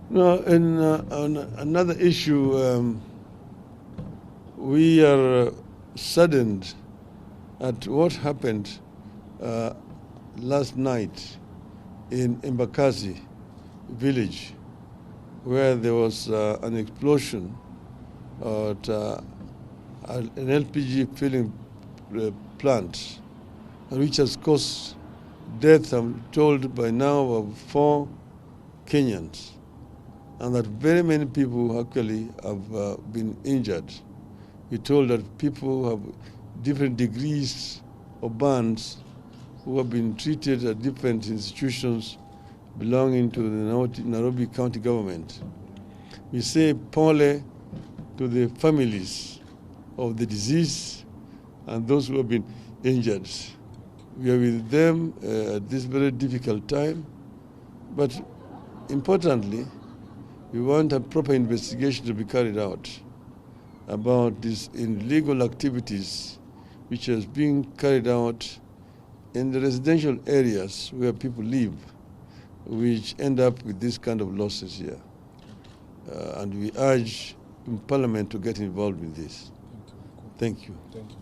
No, and on another issue, we are saddened at what happened last night in Embakasi village, where there was an explosion at an LPG filling plant, which has caused death, I'm told by now, of 4 Kenyans, and that very many people actually have been injured. We're told that people have different degrees of burns who have been treated at different institutions belonging to the Nairobi County government. We say pole to the families of the deceased and those who have been injured. We are with them at this very difficult time, but importantly, we want a proper investigation to be carried out about these illegal activities which is being carried out in the residential areas where people live, which end up with this kind of losses here. And we urge Parliament to get involved in this. Thank you. Thank you. Thank you.